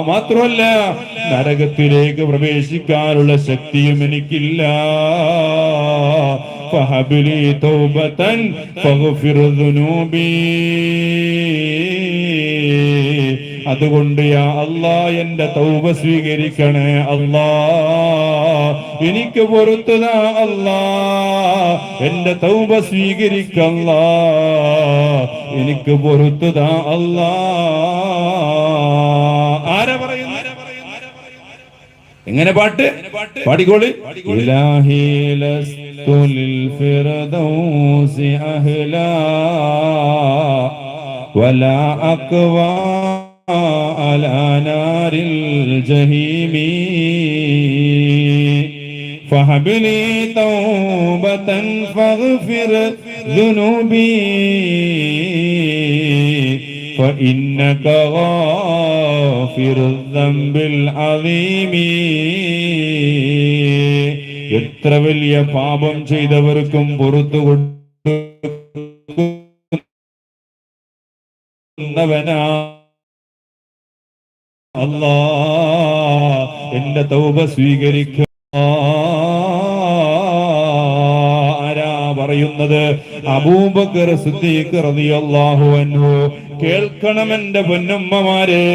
മാത്രമല്ല നരകത്തിലേക്ക് പ്രവേശിക്കാനുള്ള ശക്തിയും എനിക്കില്ല. ഫഹബ്ലി തൗബതൻ ഫഗ്ഫിർ ദുനൂബി. അതുകൊണ്ട് യാ അല്ലാഹ് എന്റെ തൗബ സ്വീകരിക്കണേ അല്ലാഹ്, എനിക്ക് പൊറുത്തുതാ അല്ലാഹ്, എന്റെ തൗബ സ്വീകരിക്കല്ലാഹ്, എനിക്ക് പൊറുത്തുതാ അല്ലാഹ്. ആരാ പറയുന്നത്? എങ്ങനെ പാട്ട് പാടിക്കോളി. ഇലാഹി ലസ്തു ലിൽ ഫിർദൗസി അഹ്ലാ വലാ അക്വാ അലാ നാരിൽ ജഹീമി ഫഹബ്ലി തൗബതൻ ഫഗ്ഫിർ ദുനൂബി فإنك غافر الذنب العظيم. എത്ര വലിയ പാപം ചെയ്തവർക്കും പുറത്തു കൊടുക്കുന്നവനാ അല്ലാഹ്, എന്റെ തൗബ സ്വീകരിക്കുക. ആരാ പറയുന്നത്? അബൂബക്കർ സിദ്ദീഖ് റളിയല്ലാഹു അൻഹു. കേൾക്കണം എന്റെ പൊന്നുമ്മമാരെ,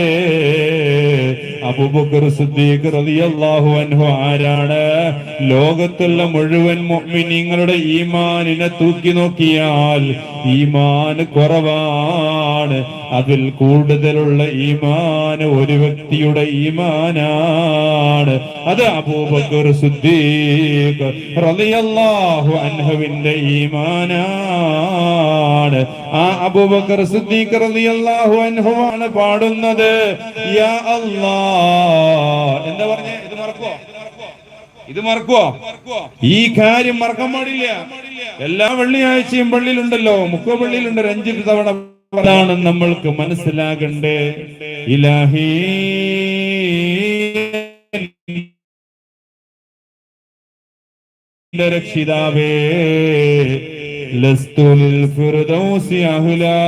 അബൂബക്കർ സിദ്ദീഖ് റളിയല്ലാഹു അൻഹു ആരാണ്? ലോകത്തുള്ള മുഴുവൻ മുഅ്മിനീങ്ങളുടെ ഈമാനിനെ തൂക്കി നോക്കിയാൽ ഈമാൻ കുറവാണ്. അതിൽ കൂടുതലുള്ള ഈമാൻ ഒരു വ്യക്തിയുടെ ഈമാനാണ്. അത് അബൂബക്കർ സിദ്ദീഖ് റളിയല്ലാഹു അൻഹുവിന്റെ ഈമാനാണ്. ആ അബൂബക്കർ സിദ്ദീഖ് റളിയല്ലാഹു അൻഹു ആണ് പാടുന്നത് യാ അല്ലാഹ്. എന്താ പറഞ്ഞേ? ഇത് മറക്കുവോ? ഈ കാര്യം മറക്കാൻ പാടില്ല. എല്ലാ വെള്ളിയാഴ്ചയും പള്ളിയിലുണ്ടല്ലോ, മുക്കപ്പള്ളിയിലുണ്ട് 5 തവണ. അതാണ് നമ്മൾക്ക് മനസ്സിലാകണ്ടേ. ഇലാഹി രക്ഷിതാവേ ലസ്തു ലിൽ ഫിർദൗസി അഹ്ലാ,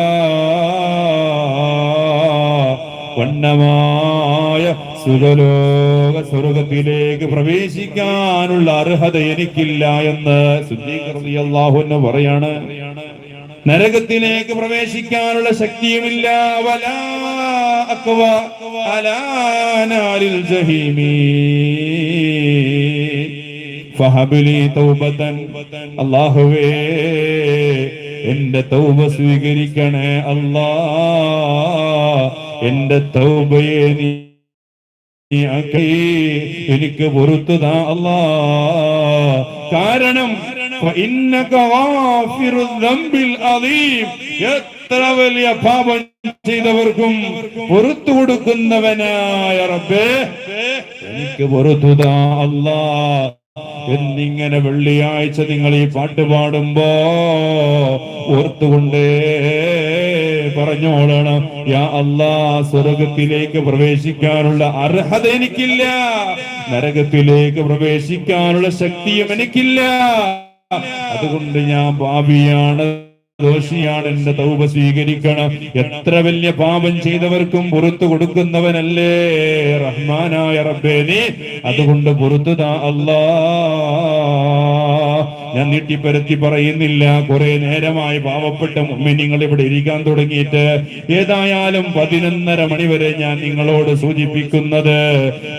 വണ്ണമായ സുഖലോക സ്വർഗത്തിലേക്ക് പ്രവേശിക്കാനുള്ള അർഹത എനിക്കില്ല എന്ന് സിദ്ദീഖ് റളിയല്ലാഹു അൻഹു പറയാണ്. നരകത്തിലേക്ക് പ്രവേശിക്കാനുള്ള ശക്തിയുമില്ല. വലാ അക്വാ അലാ നാരിൽ ജഹീമി ഫഹബ്ലി തൗബതൻ. അല്ലാഹുവേ എന്റെ തൗബ സ്വീകരിക്കണേ അല്ലാഹ്, എന്റെ തൗബയെ നീ എനിക്ക് പൊറുത്തുതാ അല്ലാഹ്. കാരണം എത്ര വലിയ പാപം ചെയ്തവർക്കും പൊറുത്തു കൊടുക്കുന്നവനായ റബ്ബേ എനിക്ക് പൊറുത്തുതാ അല്ലാഹ് എന്നിങ്ങനെ വെള്ളിയാഴ്ച നിങ്ങൾ ഈ പാട്ട് പാടുമ്പോ ഓർത്തുകൊണ്ടേ പറഞ്ഞോളണം, യാ അല്ലാഹ് സ്വർഗത്തിലേക്ക് പ്രവേശിക്കാനുള്ള അർഹത എനിക്കില്ല, നരകത്തിലേക്ക് പ്രവേശിക്കാനുള്ള ശക്തിയും എനിക്കില്ല. അതുകൊണ്ട് ഞാൻ പാപിയാണ്, ദോഷിയാണ്, എന്റെ തൗബ സ്വീകരിക്കണം. എത്ര വലിയ പാപം ചെയ്തവർക്കും പുറത്തു കൊടുക്കുന്നവനല്ലേ റഹ്മാനായ റബ്ബേ നീ, അതുകൊണ്ട് പുറത്തുതാ അല്ലാഹ്. ഞാൻ നീട്ടിപ്പരത്തി പറയുന്നില്ല, കുറെ നേരമായി പാവപ്പെട്ട മുഅ്മിനീങ്ങൾ ഇവിടെ ഇരിക്കാൻ തുടങ്ങിയിട്ട്. ഏതായാലും 11:30 മണി വരെ ഞാൻ നിങ്ങളോട് സൂചിപ്പിക്കുന്നത്,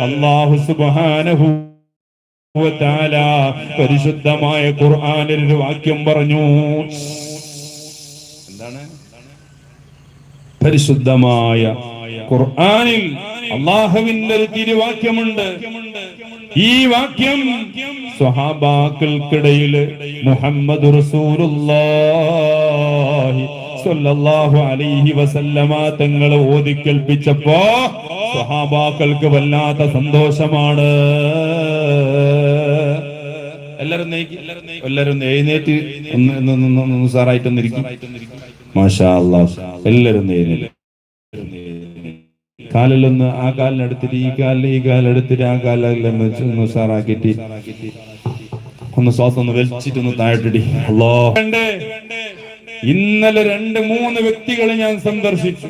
അല്ലാഹു സുബ്ഹാനഹു വ തആല പരിശുദ്ധമായ ഖുർആനിൽ ഒരു വാക്യം പറഞ്ഞു. എന്താണ്? പരിശുദ്ധമായ ഖുർആനിൽ അല്ലാഹുവിന്റെ ഒരു തിരുവാക്യമുണ്ട്. ഈ വാക്യം സ്വഹാബാക്കൾക്കിടയിൽ മുഹമ്മദ് റസൂലുള്ളാഹി സ്വല്ലല്ലാഹു അലൈഹി വസല്ലമ തങ്ങൾ ഓതിക്കേൽപ്പിച്ചപ്പോ സ്വഹാബാക്കൾക്ക് വല്ലാത്ത സന്തോഷമാണ്. എല്ലാരും എഴുന്നേറ്റ് ഒന്ന് സാറായിട്ടൊന്നിരിക്കും. മാഷാ അല്ലാഹ്, എല്ലാരും എഴുന്നേറ്റ് കാലിലൊന്ന് ആ കാലിനെടുത്തിട്ട് ഈ കാലിലെടുത്തിട്ട് ആ കാലെല്ലാം ഒന്ന് ഉഷാറാക്കിട്ട് ഒന്ന് ശ്വാസം ഒന്ന് വലിച്ചിട്ടൊന്ന് താഴെട്ടിടി. അല്ലാഹ്, ഇന്നലെ 2-3 വ്യക്തികളെ ഞാൻ സന്ദർശിച്ചു.